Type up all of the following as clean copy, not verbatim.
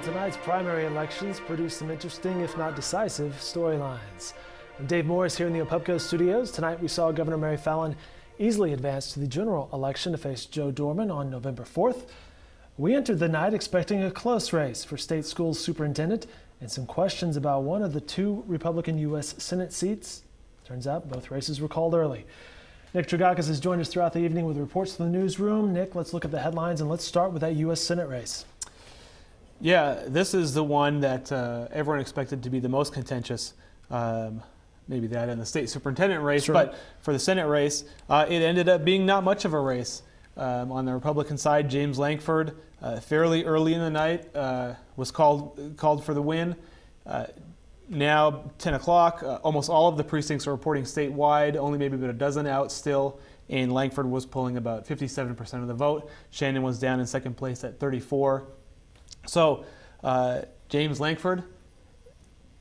tonight's primary elections produced some interesting, if not decisive, storylines. I'm Dave Morris here in the Opubco studios. Tonight we saw Governor Mary Fallin easily advance to the general election to face Joe Dorman on November 4th. We entered the night expecting a close race for state schools superintendent and some questions about one of the two Republican U.S. Senate seats. Turns out both races were called early. Nick Tragakis has joined us throughout the evening with reports from the newsroom. Nick, let's look at the headlines and let's start with that U.S. Senate race. Yeah, this is the one that everyone expected to be the most contentious. Maybe that in the state superintendent race, sure. But for the Senate race, it ended up being not much of a race. On the Republican side, James Lankford, fairly early in the night, was called for the win. Now 10 o'clock, almost all of the precincts are reporting statewide, only maybe about a dozen out still, and Lankford was pulling about 57% of the vote. Shannon was down in second place at 34%. So James Lankford,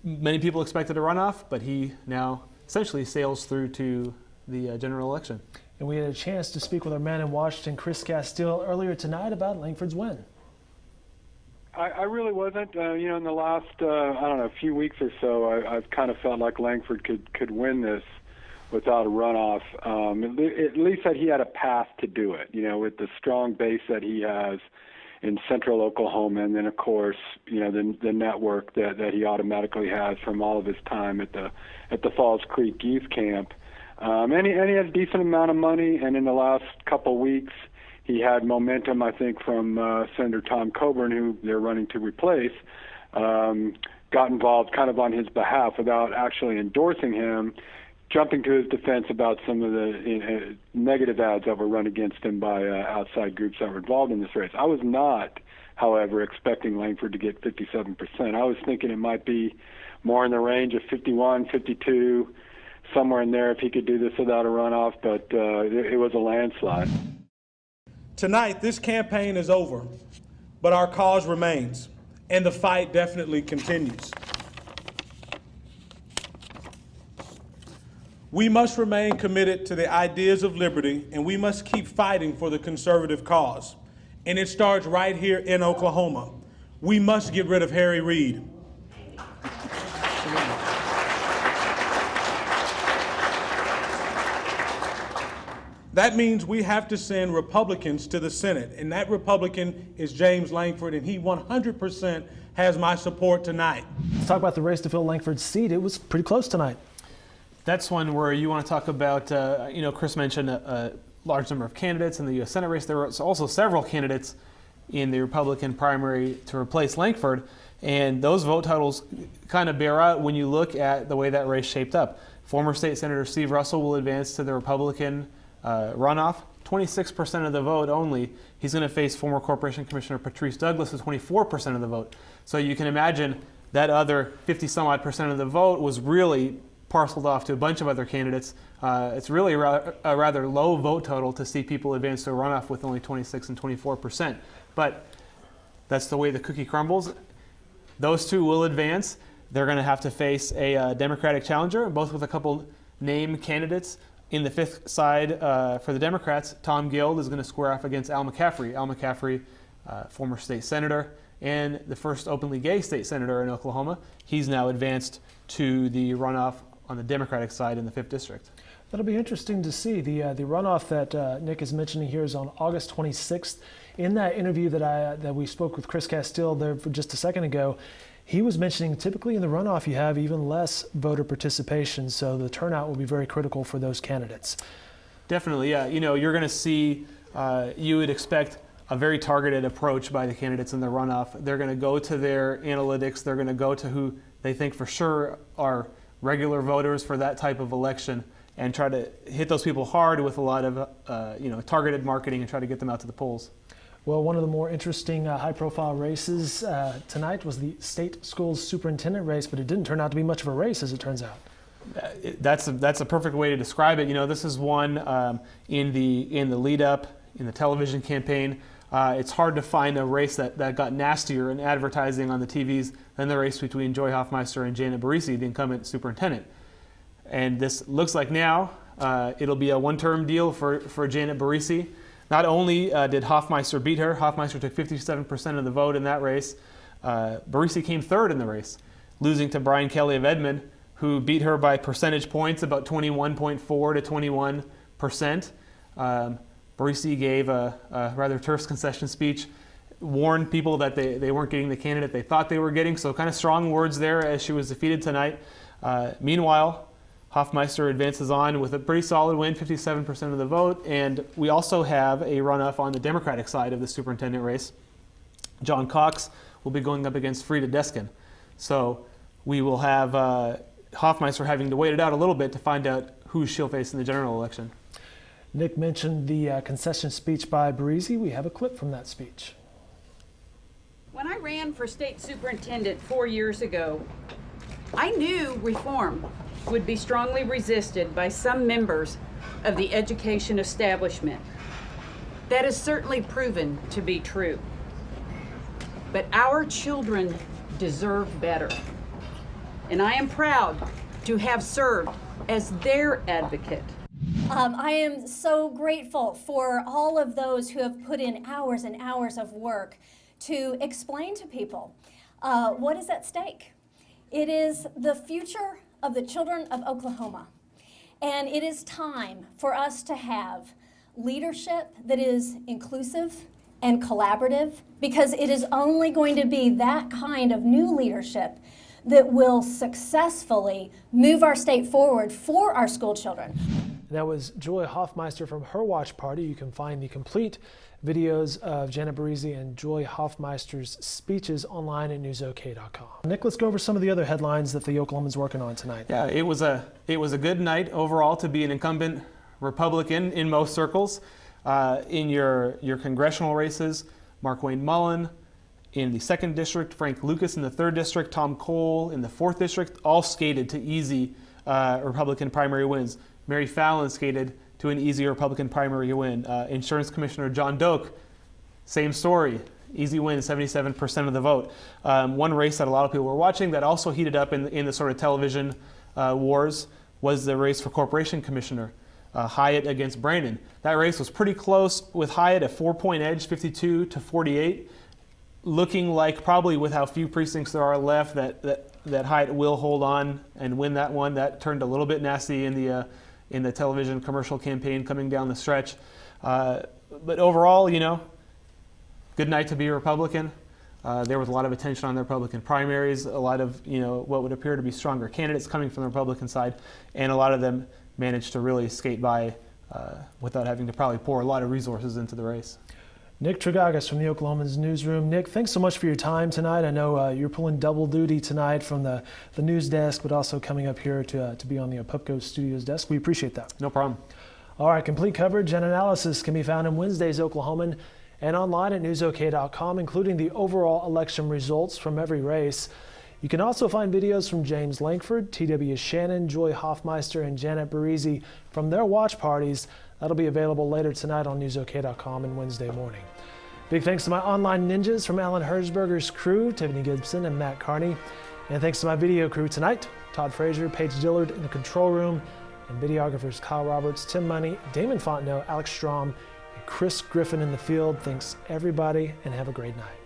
many people expected a runoff, but he now essentially sails through to the general election. And we had a chance to speak with our man in Washington, Chris Castile, earlier tonight about Lankford's win. I really wasn't. In the last, few weeks or so, I've kind of felt like Lankford could win this without a runoff. At least that he had a path to do it, with the strong base that he has in central Oklahoma, and then of course, the network that he automatically has from all of his time at the Falls Creek Youth Camp. And he has a decent amount of money, and in the last couple weeks, he had momentum, I think, from Senator Tom Coburn, who they're running to replace, got involved kind of on his behalf without actually endorsing him, jumping to his defense about some of the negative ads that were run against him by outside groups that were involved in this race. I was not, however, expecting Lankford to get 57%. I was thinking it might be more in the range of 51, 52, somewhere in there if he could do this without a runoff, but it was a landslide. Tonight, this campaign is over, but our cause remains, and the fight definitely continues. We must remain committed to the ideas of liberty, and we must keep fighting for the conservative cause. And it starts right here in Oklahoma. We must get rid of Harry Reid. That means we have to send Republicans to the Senate, and that Republican is James Lankford, and he 100% has my support tonight. Let's talk about the race to fill Lankford's seat. It was pretty close tonight. That's one where you want to talk about, Chris mentioned a large number of candidates in the U.S. Senate race. There were also several candidates in the Republican primary to replace Lankford, and those vote totals kind of bear out when you look at the way that race shaped up. Former State Senator Steve Russell will advance to the Republican runoff, 26% of the vote only. He's going to face former Corporation Commissioner Patrice Douglas with 24% of the vote. So you can imagine that other 50-some-odd% of the vote was really parceled off to a bunch of other candidates. It's really a rather low vote total to see people advance to a runoff with only 26 and 24%. But that's the way the cookie crumbles. Those two will advance. They're going to have to face a Democratic challenger, both with a couple name candidates. In the fifth side for the Democrats, Tom Guild is going to square off against Al McCaffrey. Al McCaffrey, former state senator and the first openly gay state senator in Oklahoma. He's now advanced to the runoff on the Democratic side in the 5th District. That'll be interesting to see. The runoff that Nick is mentioning here is on August 26th. In that interview that we spoke with Chris Castile there for just a second ago, he was mentioning typically in the runoff you have even less voter participation, so the turnout will be very critical for those candidates. Definitely, yeah. You're going to see, you would expect a very targeted approach by the candidates in the runoff. They're going to go to their analytics. They're going to go to who they think for sure are regular voters for that type of election and try to hit those people hard with a lot of targeted marketing and try to get them out to the polls. Well, one of the more interesting high-profile races tonight was the state schools superintendent race, but it didn't turn out to be much of a race, as it turns out. That's a perfect way to describe it. This is one in the lead-up, in the television campaign. It's hard to find a race that got nastier in advertising on the TVs than the race between Joy Hoffmeister and Janet Barisi, the incumbent superintendent. And this looks like now it'll be a one-term deal for Janet Barisi. Not only did Hoffmeister beat her, Hoffmeister took 57% of the vote in that race, Barisi came third in the race, losing to Brian Kelly of Edmond, who beat her by percentage points, about 21.4 to 21%. Barisi gave a rather terse concession speech, warned people that they weren't getting the candidate they thought they were getting, so kind of strong words there as she was defeated tonight. Meanwhile, Hoffmeister advances on with a pretty solid win, 57% of the vote, and we also have a runoff on the Democratic side of the superintendent race. John Cox will be going up against Frida Deskin. So we will have Hoffmeister having to wait it out a little bit to find out who she'll face in the general election. Nick mentioned the concession speech by Barisi. We have a clip from that speech. When I ran for state superintendent 4 years ago, I knew reform would be strongly resisted by some members of the education establishment. That is certainly proven to be true. But our children deserve better. And I am proud to have served as their advocate. I am so grateful for all of those who have put in hours and hours of work to explain to people what is at stake. It is the future of the children of Oklahoma. And it is time for us to have leadership that is inclusive and collaborative, because it is only going to be that kind of new leadership that will successfully move our state forward for our school children. That was Joy Hoffmeister from her watch party. You can find the complete videos of Janet Barisi and Joy Hoffmeister's speeches online at newsok.com. Nick, let's go over some of the other headlines that the Oklahoman's working on tonight. Yeah, it was a good night overall to be an incumbent Republican in most circles. In your congressional races, Mark Wayne Mullen in the 2nd District, Frank Lucas in the 3rd District, Tom Cole in the 4th District, all skated to easy Republican primary wins. Mary Fallon skated to an easy Republican primary win. Insurance Commissioner John Doak, same story, easy win, 77% of the vote. One race that a lot of people were watching that also heated up in the sort of television wars was the race for Corporation Commissioner, Hyatt against Brandon. That race was pretty close with Hyatt a 4-point edge, 52 to 48, looking like probably with how few precincts there are left that Hyatt will hold on and win that one. That turned a little bit nasty in the television commercial campaign coming down the stretch. But overall, good night to be a Republican. There was a lot of attention on the Republican primaries, a lot of what would appear to be stronger candidates coming from the Republican side, and a lot of them managed to really skate by without having to probably pour a lot of resources into the race. Nick Tragagas from the Oklahoman's newsroom. Nick, thanks so much for your time tonight. I know you're pulling double duty tonight from the news desk, but also coming up here to be on the Opupco Studios desk. We appreciate that. No problem. All right, complete coverage and analysis can be found in Wednesday's Oklahoman and online at newsok.com, including the overall election results from every race. You can also find videos from James Lankford, T.W. Shannon, Joy Hoffmeister, and Janet Barisi from their watch parties. That'll be available later tonight on newsok.com and Wednesday morning. Big thanks to my online ninjas from Alan Herzberger's crew, Tiffany Gibson and Matt Carney. And thanks to my video crew tonight, Todd Frazier, Paige Dillard in the control room, and videographers Kyle Roberts, Tim Money, Damon Fontenot, Alex Strom, and Chris Griffin in the field. Thanks everybody, and have a great night.